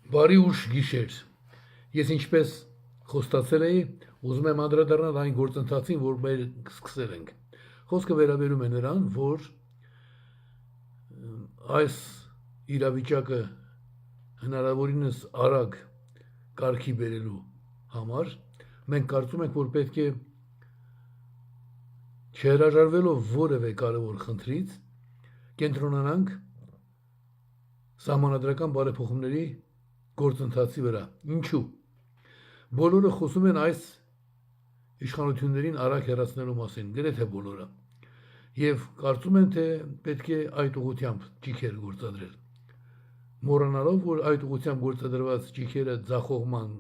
Բարի ուշ գիշեր։ Ես ինչպես խոստացել էի, ուզում եմ անդրադառնալ այն գործընթացին, որ մեր սկսել ենք։ Խոսքը վերաբերում է նրան, որ այս իրավիճակը հնարավորինս արագ կարգի բերելու համար մենք կարծում ենք, որ պետք է չհրաժարվելով որևէ կարևոր խնդրից կենտրոնանանք սահմանադրական բարեփոխումների գործընթացի վրա։ Ինչու՞։ Բոլորը խոսում են այս իշխանություններին արագ հեռացնելու մասին, գրեթե բոլորը։ Եվ կարծում են, թե պետք է այդ ուղղությամբ ճիգեր գործադրել։ Մոռանալով, որ այդ ուղղությամբ գործադրված ճիգերը ձախողման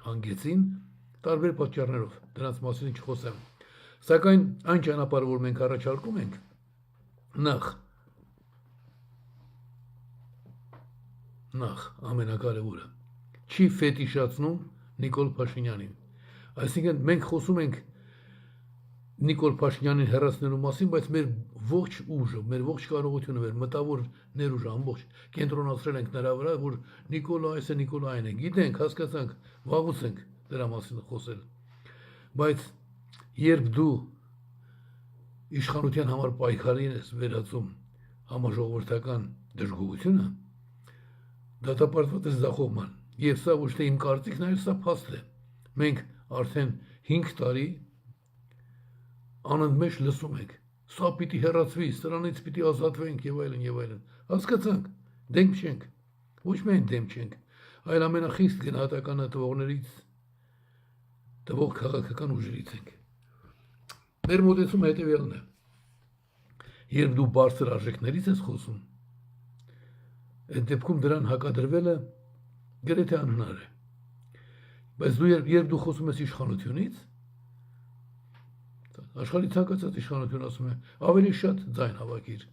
հանգեցին տարբեր պատճառներով, դրանց մասին չխոսեմ։ Սակայն այն ճանապարհը, որ մենք առաջարկում ենք, նախ ամենակարևորը չի ֆետիշացնում Նիկոլ Փաշինյանին։ Այսինքն մենք խոսում ենք Նիկոլ Փաշինյանին հեռացնելու մասին, բայց մեր ողջ ուժը, մեր ողջ կարողությունը, մեր մտավոր ներուժը ամբողջ կենտրոնացրել ենք նրա վրա, որ Նիկոլը այս է, Նիկոլը այն է։ Գիտենք, հասկացանք, վաղուց ենք դրա մասին խոսել։ Բայց երբ դու իշխանության համար պայքարին ես վերածում համաժողովրդական դժգոհությունը, դատապարտված է ձախողման։ Եվ սա ոչ թե իմ կարծիքն է, այլ սա փաստ է։ Մենք արդեն 5 տարի անընդմեջ լսում ենք. սա պիտի հեռացվի, սրանից պիտի ազատվենք եւ այլն եւ այլն։ Հասկացանք, դեմ չենք։ Ոչ միայն դեմ չենք, այլ ամենախիստ գնահատականը տվող քաղաքական ուժերից ենք։ Մեր մոտեցումը հետեւյալն է. երբ դու բարձր արժեքներից ես խոսում, այդ դեպքում դրան հակադրվելը գրեթե անհնար է։ Բայց երբ դու խոսում ես իշխանությունից, աշխարհի ցանկացած իշխանություն ասում է, ավելի շատ ձայն հավաքիր,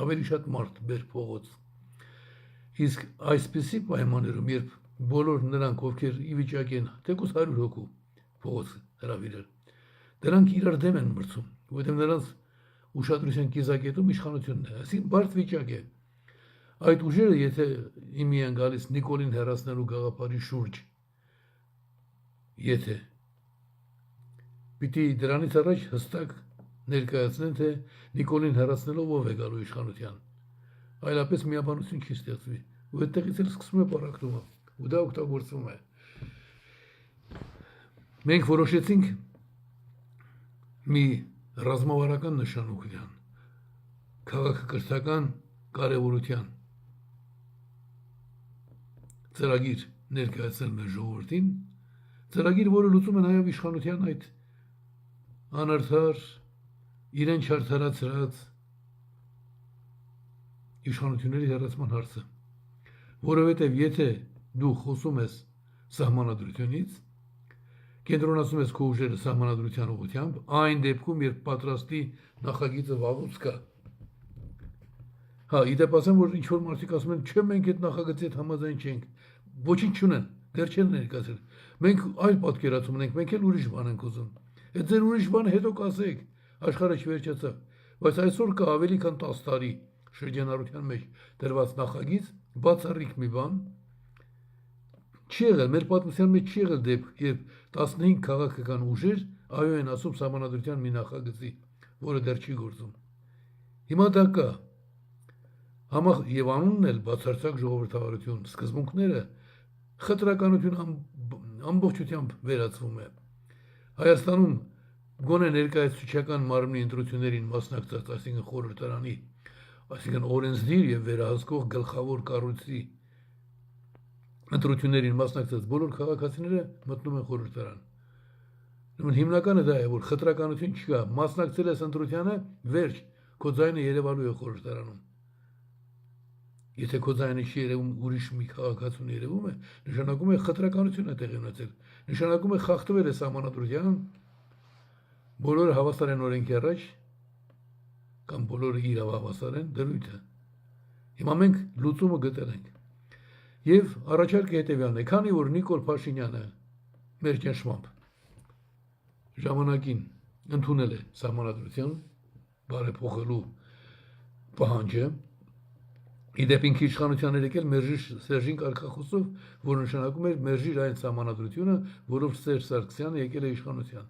ավելի շատ մարդ բեր փողոց։ Իսկ այսպիսի պայմաններում, երբ բոլոր նրանք, ովքեր ի վիճակի են, թեկուզ 100 հոգու փողոց հրավիրել, դրանք իրար դեմ են մրցում, որովհետև նրանց ուշադրության կիզակետում իշխանությունն է, այսինքն բարդ վիճակ է։ Այդ ուժերը, եթե իմի են գալիս Նիկոլին հեռացնելու գաղափարի շուրջ, եթե պիտի դրանից առաջ հստակ ներկայացնեն, թե Նիկոլին հեռացնելով ով է գալու իշխանության, այլապես միաբանություն չի ստեղծվի, ու այդտեղից էլ սկսում է պառակտումը, ու դա օգտագործվում է։ Մենք որոշեցինք մի ռազմավարական նշանության, քաղաքակրթական կարևորության ծրագիր ներկայացնել մեր ժողովրդին, ծրագիր, որը լուծում է նաև իշխանության այդ անարդար, իրեն չարդարացրած իշխանությունների հեռացման հարցը։ Որովհետև եթե դու խոսում ես սահմանադրությունից, կենտրոնացնում ես քո ուժերը սահմանադրության ուղղությամբ, այն դեպքում, երբ պատրաստի նախագիծը վաղուց կա։ Հա, իդեպ ասեմ, որ ինչ-որ մարդիկ ասում են, չէ, մենք այդ նախագծի հետ համաձայն չենք, ոչինչ չունեն, դեռ չեն ներկայացրել։ Մենք այլ պատկերացում ունենք, մենք էլ ուրիշ բան ենք ուզում։ Այդ ձեր ուրիշ բանը հետո կասեք, աշխարհը չվերջացավ։ Բայց այսօր կա ավելի քան 10 տարի շրջանառության մեջ դրված նախագիծ, բացառիկ մի բան, չի եղել, մեր պատմության մեջ չի եղել դեպք, երբ 15 քաղաքական ուժեր այո են ասում սահմանադրության մի նախագծի, որը դեռ չի գործում։ Հիմա դա կա։ Եվ անունն էլ բացարձակ ժողովրդավարություն, սկզբունքները խտրականություն ամբողջությամբ վերածվում է։ Հայաստանում գոնե ներկայացուցչական մարմնի ընտրություններին մասնակցած, այսինքն խորհրդարանի, այսինքն օրենսդիր եւ վերահսկող գլխավոր կառույցի ընտրություններին մասնակցած բոլոր քաղաքացիները մտնում են խորհրդարան։ Ուրեմն հիմնականը դա է, որ խտրականություն չկա, մասնակցել ես ընտրությանը, վերջ, քո ձայնը երևալու է խորհրդարանում։ Եթե քո ձայնը չի երևում, ուրիշ մի քաղաքացուն երևում է, նշանակում է խտրականություն է տեղի ունեցել, նշանակում է խախտվել է սահմանադրության, բոլորը հավասար են օրենքի առաջ, կամ բոլորը իրավահավասար են դրույթը։ Հիմա մենք լուծումը գտել ենք։ Եվ առաջարկը հետևյալն է, քանի որ Նիկոլ Փաշինյանը մեր ճնշմամբ ժամանակին ընդունել է սահմանադրություն բարեփոխելու պահանջը, Իդեպ ինքը իշխանության էր եկել Մերժի Սերժին կարգախոսով, որ նշանակում էր Մերժիր այն սահմանադրությունը, որով Սերժ Սարգսյանը եկել է իշխանության։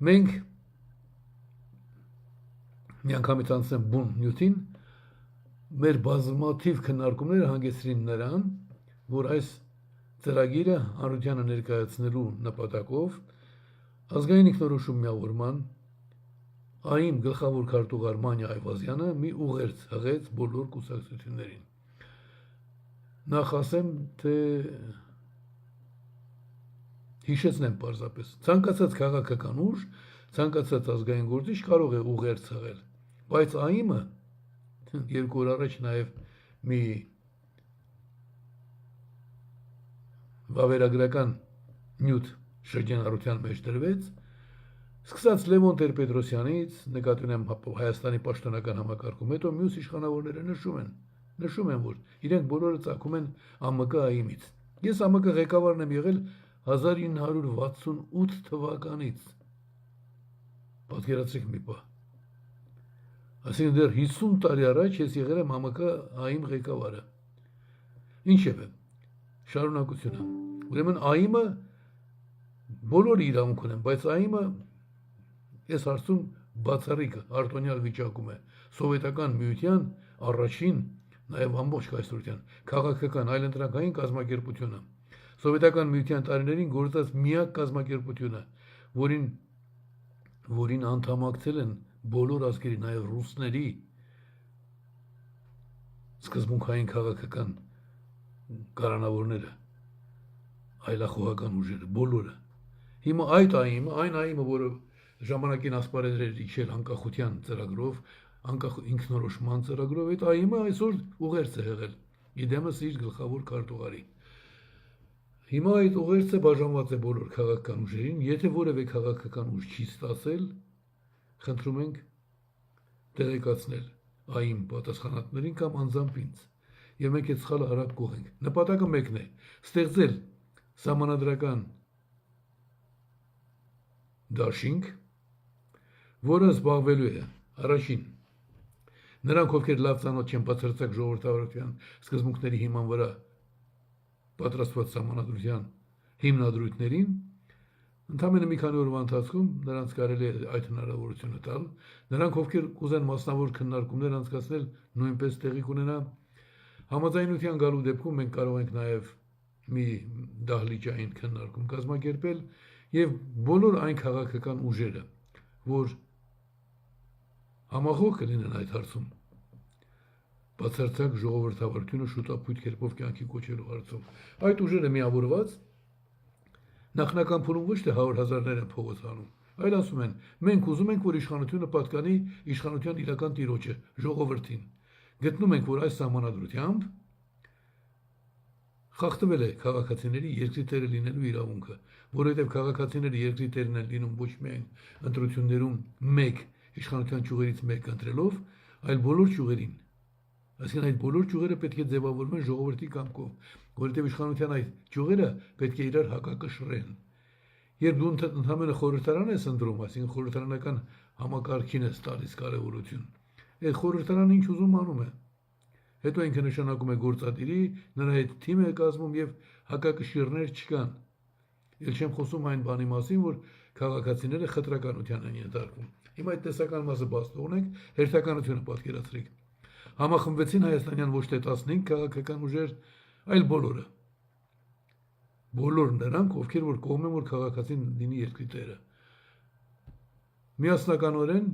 Մենք միանգամից անցնեմ բուն նյութին, մեր բազմաթիվ քննարկումները հանգեցրին նրան, որ այս ծրագիրը հանրությանը ներկայացնելու նպատակով ազգային ինքնորոշում միավորման այն գլխավոր քարտուղար Մանյա Այվազյանը մի ուղերձ հղեց բոլոր կուսակցություններին։ Նախ ասեմ, թե հիշեցնեմ պարզապես, ցանկացած քաղաքական ուժ, ցանկացած ազգային գործիչ կարող է ուղերձ հղել, բայց ԱԻՄ-ը երկու օր առաջ նաև մի վավերագրական նյութ շրջանառության մեջ դրվեց, սկսած Լևոն Տեր-Պետրոսյանից, նկատի ունեմ Հայաստանի պաշտոնական համակարգում, հետո մյուս իշխանավորները նշում են, որ իրենք բոլորը ծագում են ԱՄԿ-ից։ Ես ԱՄԿ ղեկավարն եմ եղել 1968 թվականից։ Պատկերացրեք մի պահ։ Այսինքն դեռ 50 տարի առաջ ես եղել եմ ԱՄԿ-ԱԻՄ ղեկավարը։ Ինչևէ, շարունակությունը։ Ուրեմն ԱԻՄ-ը բոլորը իրավունք ունեն, բայց ԱԻՄ-ը այս հարցում բացառիկ արտոնյալ վիճակում է սովետական միության առաջին, նաև ամբողջ կայսրության քաղաքական այլընտրանքային կազմակերպությունը, սովետական միության տարիներին գործած միակ կազմակերպությունը, որին անդամակցել են բոլոր ազգերի, նաև ռուսների սկզբունքային քաղաքական կառավարողները, այլախոհական ուժերը, բոլորը։ Հիմա այդ ԱԻՄ-ը, այն ԱԻՄ-ը, որը ժամանակին ասպարեզ էր իջել անկախության ծրագրով, ինքնորոշման ծրագրով, այդ ԱԻՄ-ը այսօր ուղերձ է եղել իդեմս իր գլխավոր քարտուղարի։ Հիմա այդ ուղերձը բաժանված է բոլոր քաղաքական ուժերին, եթե որևէ քաղաքական ուժ չի ստացել, խնդրում ենք տեղեկացնել ԱԻՄ պատասխանատվներին կամ անձամբ ինձ, եւ մենք այդ սխալը արագ կողենք։ Նպատակը մեկն է՝ ստեղծել սահմանադրական դաշինք, որը զբաղվելու է առաջին նրանք, ովքեր լավ ծանոթ չեն բացարձակ ժողովրդավարության սկզբունքների հիման վրա պատրաստված սահմանադրության հիմնադրույթներին, ընդամենը մի քանի օրվա ընթացքում նրանց կարելի է այդ հնարավորությունը տալ, նրանք, ովքեր կուզեն մասնավոր քննարկումներ անցկացնել, նույնպես տեղի կունենա։ Համաձայնության գալու դեպքում մենք կարող ենք նաև մի դահլիճային քննարկում կազմակերպել եւ բոլոր այն քաղաքական ուժերը, որ համախոհ կլինեն այդ հարցում, բացարձակ ժողովրդավարությունը շուտապույտ կերպով կյանքի կոչելու հարցով, այդ ուժերը միավորված նախնական փուլում ոչ թե 100,000-ներ են փողոց հանում, այլ ասում են, մենք ուզում ենք, որ իշխանությունը պատկանի իշխանության իրական տիրոջը, ժողովրդին։ Գտնում ենք, որ այս սահմանադրությամբ խախտվել է քաղաքացիների երկրի տերը լինելու իրավունքը, որովհետև քաղաքացիները երկրի տերն են լինում ոչ միայն ընտրություններում մեկ իշխանության ճյուղերից մեկ ընտրելով, այլ բոլոր ճյուղերին։ Այսինքն այդ բոլոր ճյուղերը պետք է ձևավորվեն ժողովրդի կամքով, որովհետև իշխանության այդ ճյուղերը պետք է իրար հակակշռեն։ Երբ դու ընդհանրապես խորհրդարան ես ընտրում, այսինքն խորհրդարանական համակարգին ես տալիս կարևորություն, այդ խորհրդարանը ինչ ուզում անում է։ Հետո ինքը նշանակում է գործադիրի, նրա հետ թիմ է կազմում եւ հակակշիռներ չկան։ Էլ չեմ խոսում այն բանի մասին, որ քաղաքացիները խտրականության են ենթարկվում։ Հիմա այդ տեսական մասը բաց թողնենք, հերթականությունը պատկերացրեք։ Համախմբվեցին հայաստանյան ոչ թե 15 քաղաքական ուժեր, այլ բոլորը։ Բոլոր նրանք, ովքեր որ կողմ են, որ քաղաքացին լինի երկրի տերը։ Միասնականորեն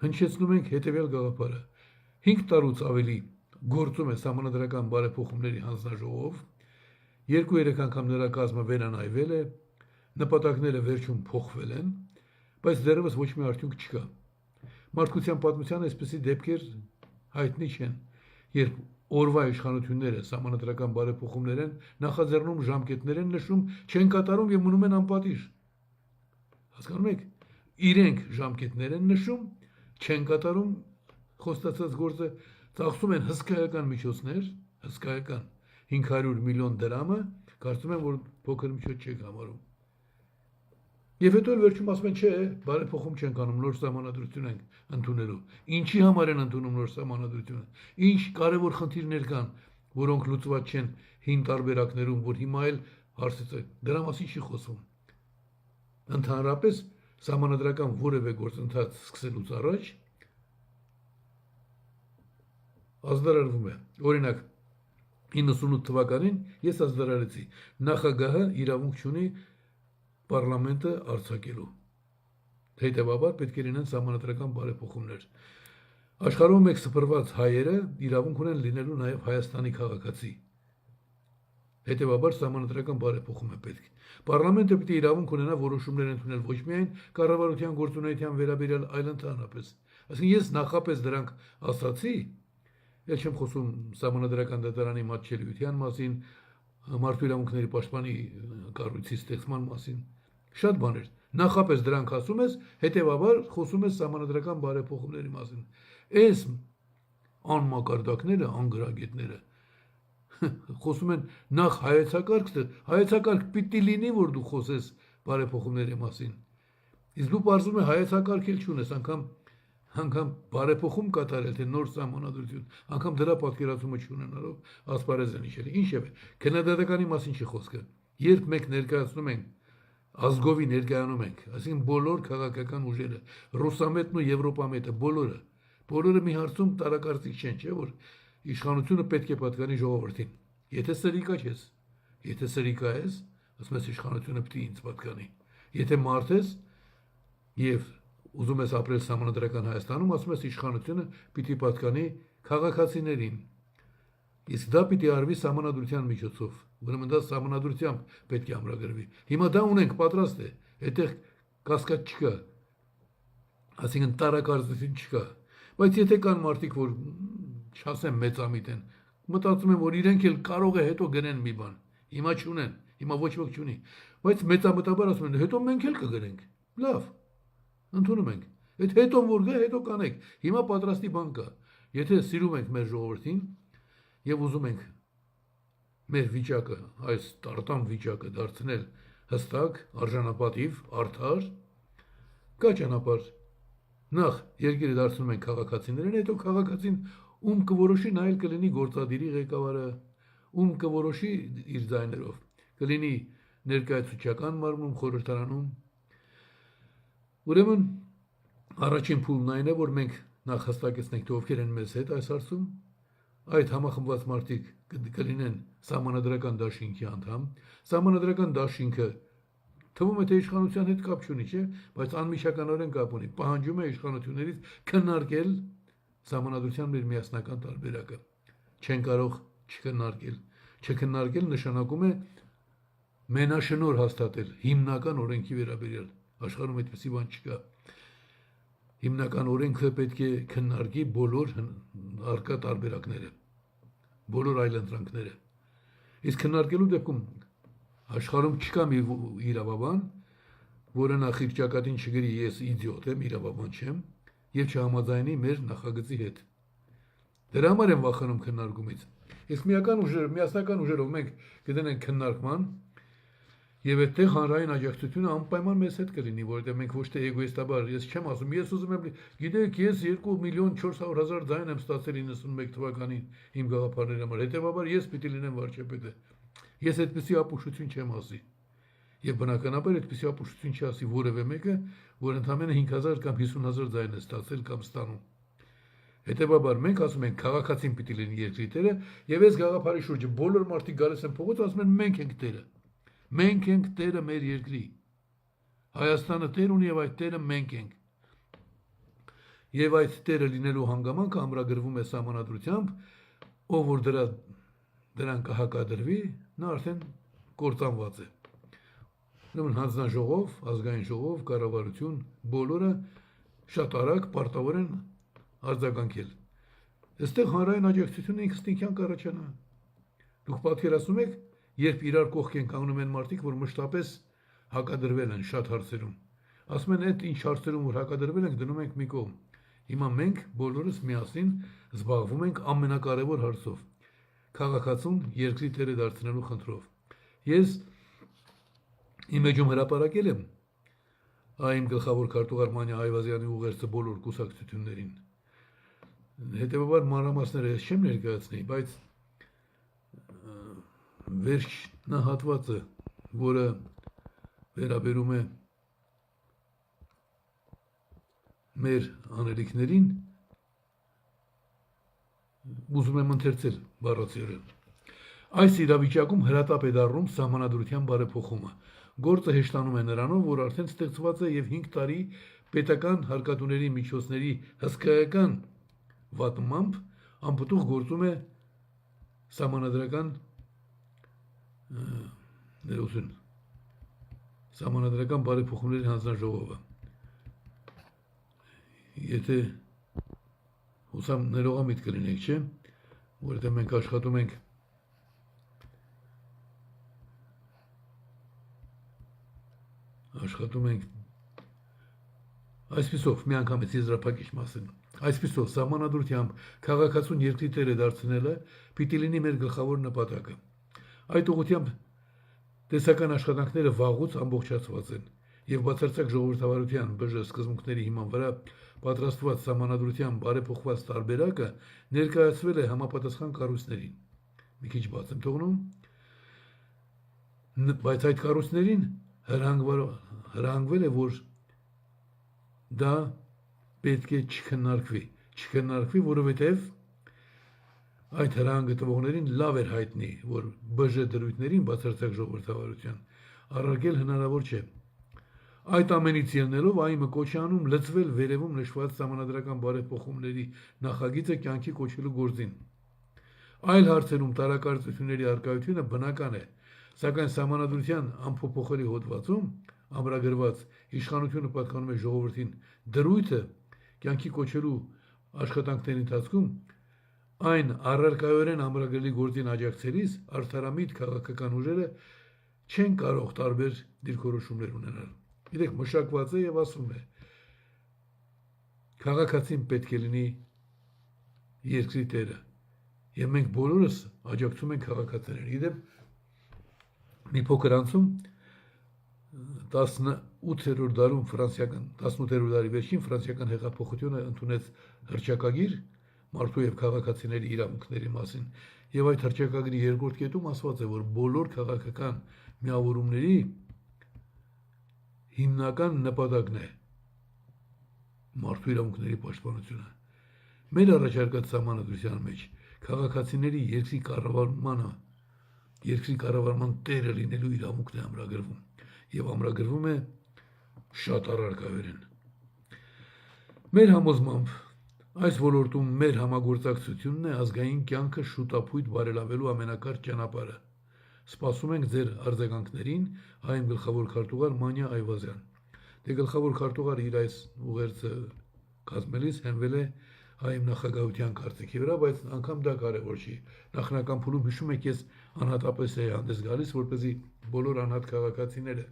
հնչեցնում ենք հետևյալ գաղափարը. 5 տարուց ավելի գործում է սահմանադրական բարեփոխումների հանձնաժողով, 2-3 անգամ նրա կազմը վերանայվել է, նպատակները վերջում փոխվել են, բայց դեռևս ոչ մի արդյունք չկա։ Մարդկության պատմության այսպիսի դեպքեր հայտնի չեն, երբ օրվա իշխանությունները սահմանադրական բարեփոխումներ են նախաձեռնում, ժամկետներ են նշում, չեն կատարում եւ մնում են անպատիժ։ Հասկանում եք, իրենք ժամկետներ են նշում, չեն կատարում խոստացած գործը, ծախսում են հսկայական միջոցներ, հսկայական 500 միլիոն դրամը, կարծում եմ, որ փոքր միջոց չեք համարում։ Եվ հետո էլ վերջում ասում են, չէ, բարեփոխում չենք անում, նոր սահմանադրություն ենք ընդունելու։ Ինչի համար են ընդունում նոր սահմանադրությունը։ Ինչ կարևոր խնդիրներ կան, որոնք լուծված չեն հին տարբերակներում, որ հիմա էլ հարցից է։ Դրա մասին չի խոսում։ Ընդհանրապես սահմանադրական որևէ գործընթաց սկսելուց առաջ ազդարարվում է։ Օրինակ 98 թվականին ես ազդարարեցի նախագահը իրավունք ունի պարլամենտը արձակելու։ Հետևաբար պետք է լինեն սահմանադրական բարեփոխումներ։ Աշխարհում մեկ սփռված հայերը իրավունք ունեն լինելու նաև Հայաստանի քաղաքացի։ Հետևաբար սահմանադրական բարեփոխում է պետք։ Պարլամենտը պետք է իրավունք ունենա որոշումներ ընդունել ոչ միայն կառավարության գործունեության վերաբերյալ, այլ ընդհանրապես։ Այսինքն ես նախապես դրանք ասացի, ել չեմ խոսում սահմանադրական դատարանի մատչելիության մասին, մարդու իրավունքների պաշտպանի կառույցի ստեղծման մասին։ Շատ բաներ։ Նախապես դրանք ասում ես, հետևաբար խոսում ես սահմանադրական բարեփոխումների մասին։ Այս անմակարդակները, անգրագետները խոսում են նախ հայեցակարգ պիտի լինի, որ դու խոսես բարեփոխումների մասին։ Իսկ դու բարձում ես հայեցակարգ էլ չունես, անգամ բարեփոխում կատարել, թե նոր սահմանադրություն, անգամ դրա պատկերացումը չունենալով ասպարեզ են իջել։ Ինչևէ, քննադատականի մասին չի խոսքը։ Երբ մենք ներկայացնում ենք ազգովի ներկայանում ենք, այսինքն բոլոր քաղաքական ուժերը, ռուսամետն ու եվրոպամետը, բոլորը մի հարցում տարակարծիք չեն, չէ՞ որ իշխանությունը պետք է պատկանի ժողովրդին։ Եթե սրիկա ես, ասում ես իշխանությունը պետք է ինձ պատկանի։ Եթե մարդ ես եւ ուզում ես ապրել սահմանադրական Հայաստանում, ասում ես իշխանությունը պիտի պատկանի քաղաքացիներին։ Իսկ դա պիտի արվի սահմանադրության միջոցով, ուրեմն դա սահմանադրությամբ պետք է ամրագրվի։ Հիմա դա ունենք, պատրաստ է, այդտեղ կասկած չկա, այսինքն տարակարծություն չկա։ Բայց եթե կան մարդիկ, որ չասեմ մեծամիտ են, մտածում են, որ իրենք էլ կարող է հետո գնեն մի բան, հիմա չունեն, հիմա ոչ ոք չունի, բայց մեծամտաբար ասում են, հետո մենք էլ կգնենք։ Լավ, ընդունում ենք։ Այդ հետո որ գա, հետո կանենք։ Հիմա պատրաստի բան կա։ Եթե սիրում ենք մեր ժողովրդին եւ ուզում ենք մեր վիճակը, այս տարտան վիճակը դարձնել հստակ, արժանապատիվ, արդար, կա ճանապարհ։ Նախ երկիրը դարձնում են քաղաքացիներին, հետո քաղաքացին ում կորոշի նա էլ կլինի գործադիրի ղեկավարը, ում կորոշի իր ձայներով, կլինի ներկայացուցչական մարմնում, խորհրդարանում։ Ուրեմն առաջին փուլն այն է, որ մենք նախ հստակեցնենք, թե ովքեր են մեզ հետ այս հարցում, այդ համախմբված մարդիկ կլինեն սահմանադրական դաշինքի անդամ, սահմանադրական դաշինքը թվում է թե իշխանության հետ կապ չունի, չէ, բայց անմիջականորեն կապ ունի, պահանջում է իշխանություններից քննարկել սահմանադրության մեր միասնական տարբերակը։ Չեն կարող չքննարկել։ Չքննարկել նշանակում է մենաշնոր հաստատել հիմնական օրենքի վերաբերյալ։ Աշխարհում այդպիսի բան չկա։ Հիմնական օրենքը պետք է քննարկի բոլոր արկա տարբերակները, բոլոր այլընտրանքները։ Իսկ քննարկելու դեպքում աշխարհում չկա մի իրավաբան, որը նախ իր ճակատին չգրի ես իդիոտ եմ, իրավաբան չեմ, եւ չհամաձայնի մեր նախագծի հետ։ Դրա համար եմ վախենում քննարկումից։ Իսկ միասնական ուժերով մենք կդնենք քննարկման եւ այդտեղ հանրային աջակցությունը անպայման մեզ հետ կլինի, որովհետեւ մենք ոչ թե էգոիստաբար, ես չեմ ասում, ես ուզում եմ, գիտեք, ես 2,400,000 ձայն եմ ստացել 91 թվականին իմ գաղափարների համար, հետեւաբար ես պիտի լինեմ վարչապետը։ Ես այդպիսի ապուշություն չեմ ասի։ Եվ բնականաբար այդպիսի ապուշություն չասի որևէ մեկը, որ ընդամենը 5,000 կամ 50,000 ձայն է ստացել կամ ստանում։ Հետևաբար մենք ասում ենք քաղաքացին պիտի լինի երկրի տերը, եւ այս գաղափարի շուրջը բոլոր մարդիկ գալիս են փողոց, ասում են մենք ենք տերը։ Մենք ենք տերը մեր երկրի։ Հայաստանը տեր ունի եւ այդ տերը մենք ենք։ Եվ այդ տերը լինելու հանգամանքը ամրագրվում է սահմանադրությամբ, ով որ դրան կհակադրվի, նա արդեն կործանված է։ Ուրեմն հանձնաժողով, ազգային ժողով, կառավարություն, բոլորը շատ արագ պարտավոր են արձագանքել։ Այստեղ հանրային աջակցությունը ինքնստինքյան կառաջանա։ Դուք պատկերացնում եք, երբ իրար կողք են կանգնում են մարդիկ, որ մշտապես հակադրվել են շատ հարցերում։ Ասում են, այդ ինչ հարցերում որ հակադրվել ենք, դնում ենք մի կողմ։ Հիմա մենք բոլորս միասին զբաղվում ենք ամենակարևոր հարցով՝ քաղաքացուն երկրի տերը դարձնելու խնդրով։ Ես իմ էջում հրապարակել եմ Այմ գլխավոր քարտուղար Մանյա Այվազյանի ուղերձը բոլոր կուսակցություններին։ Հետևաբար մանրամասները ես չեմ ներկայացնի, բայց վերջնահատվածը, որը վերաբերում է մեր անելիքներին, ուզում եմ ընթերցել բառացիորեն։ Այս իրավիճակում հրատապ է դառնում սահմանադրության բարեփոխումը։ Գործը հեշտանում է նրանով, որ արդեն ստեղծված է եւ 5 տարի պետական հարկատուների միջոցների հսկայական վատմամբ անպտուղ գործում է սահմանադրական բարեփոխումների հանձնաժողովը։ Եթե հուսամ ներողամիտ կլինեք, չէ՞, որովհետեւ մենք աշխատում ենք այսպիսով մի անգամից եզրափակիչ մասին։ Այսպիսով սահմանադրությամբ քաղաքացուն երկրի տերը դարձնելը պիտի լինի մեր գլխավոր նպատակը։ Այդ ուղղությամբ տեսական աշխատանքները վաղուց ամբողջացված են եւ բացարձակ ժողովրդավարության ԲԺ սկզբունքների հիման վրա պատրաստված սահմանադրության բարեփոխված տարբերակը ներկայացվել է համապատասխան կառույցներին։ Մի քիչ բաց եմ թողնում, բայց այդ կառույցներին հրահանգվել է, որ դա պետք է չքննարկվի, որովհետև այդ հրահանգը տվողներին լավ էր հայտնի, որ ԲԺ դրույթներին բացարձակ ժողովրդավարության առարկել հնարավոր չէ։ Այդ ամենից ելնելով ԱԻՄ-ը կոչ է անում լծվել վերևում նշված սահմանադրական բարեփոխումների նախագիծը կյանքի կոչելու գործին։ Այլ հարցերում տարակարծությունների առկայությունը բնական է, սակայն սահմանադրության անփոփոխելի հոդվածում ամրագրված իշխանությունը պատկանում է ժողովրդին դրույթը կյանքի կոչելու աշխատանքների ընթացքում այն առարկայորեն ամրագրելի գործին աջակցելիս արդարամիտ քաղաքական ուժերը չեն կարող տարբեր դիրքորոշումներ ունենալ։ Գիտեք, մշակված է եւ ասում է. քաղաքացին պետք է լինի երկրի տերը, եւ մենք բոլորս աջակցում ենք քաղաքացիներին։ Իդեպ մի փոքր անցում 18-րդ դարում 18-րդ դարի վերջին ֆրանսիական հեղափոխությունը ընդունեց հռչակագիր մարդու եւ քաղաքացիների իրավունքների մասին, եւ այդ հռչակագրի երկրորդ կետում ասված է, որ բոլոր քաղաքական միավորումների հիմնական նպատակն է մարդու իրավունքների պաշտպանությունը։ Մեր առաջարկած սահմանադրության մեջ քաղաքացիների երկրի կառավարման տերը լինելու իրավունքն է ամրագրվում եւ ամրագրվում է շատ առարկայորեն։ Մեր համոզմամբ այս ոլորտում մեր համագործակցությունն է ազգային կյանքը շուտապույտ բարելավելու ամենակարճ ճանապարհը։ Սպասում ենք ձեր արձագանքներին, ԱԻՄ գլխավոր քարտուղար Մանյա Այվազյան։ Դե գլխավոր քարտուղարը իր այս ուղերձը կազմելիս հենվել է ԱԻՄ նախագահության կարծիքի վրա, բայց անգամ դա կարևոր չի։ Նախնական փուլում հիշում եք, ես անհատապես էի հանդես գալիս, որպեսզի բոլոր անհատ քաղաքացիները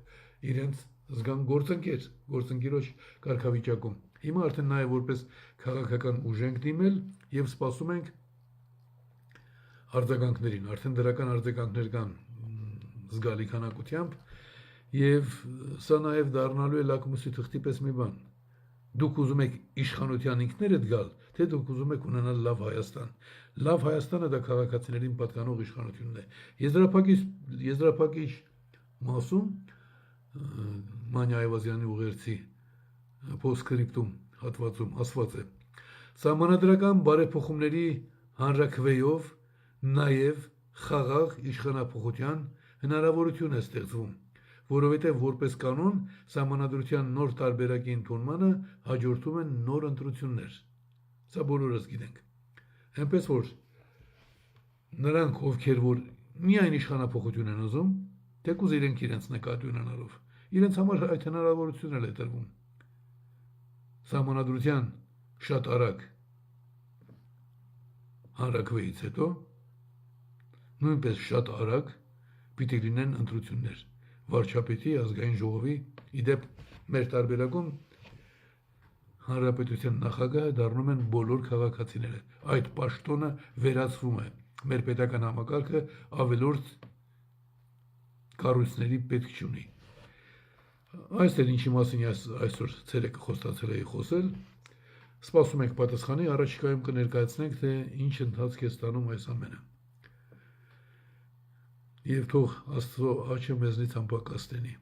իրենց զգան գործընկերոջ կարգավիճակում։ Հիմա արդեն նաև որպես քաղաքական ուժ ենք դիմել եւ սպասում ենք արձագանքներին, արդեն դրական արձագանքներ կան զգալի քանակությամբ եւ սա նաև դառնալու է լակմուսի թղթի պես մի բան։ Դուք ուզում եք իշխանության ինքներդ գալ, թե դուք ուզում եք ունենալ լավ Հայաստան։ Լավ Հայաստանը դա քաղաքացիներին պատկանող իշխանությունն է։ Եզրափակիչ մասում Մանյա Այվազյանի ուղերձի post-scriptum հատվածում ասված է. Սահմանադրական բարեփոխումների հանրաքվեով նաև խաղաղ իշխանափոխության հնարավորություն է ստեղծվում, որովհետև որպես կանոն սահմանադրության նոր տարբերակի ընդունմանը հաջորդում են նոր ընտրություններ։ Սա բոլորս գիտենք։ Այնպես որ նրանք, ովքեր որ միայն իշխանափոխություն են ուզում, թեկուզ իրենք իրենց նկատի ունենալով, իրենց համար այդ հնարավորությունն է տրվում։ Սահմանադրության շատ արագ հանրաքվեից հետո նույնպես շատ արագ պիտի լինեն ընտրություններ վարչապետի, ազգային ժողովի, իդեպ մեր տարբերակում հանրապետության նախագահը դառնում են բոլոր քաղաքացիները։ Այդ պաշտոնը վերացվում է։ Մեր պետական համակարգը ավելորդ կառույցների պետք չունի։ Այստեղ ինչի մասին այսօր ցերեկը խոստացել էի խոսել, սպասում ենք պատասխանի, առաջիկայում կներկայացնենք, թե ինչ ընթացք է ստանում այս ամենը։ Եվ թող Աստծո աչքը մեզնից անպակաս լինի։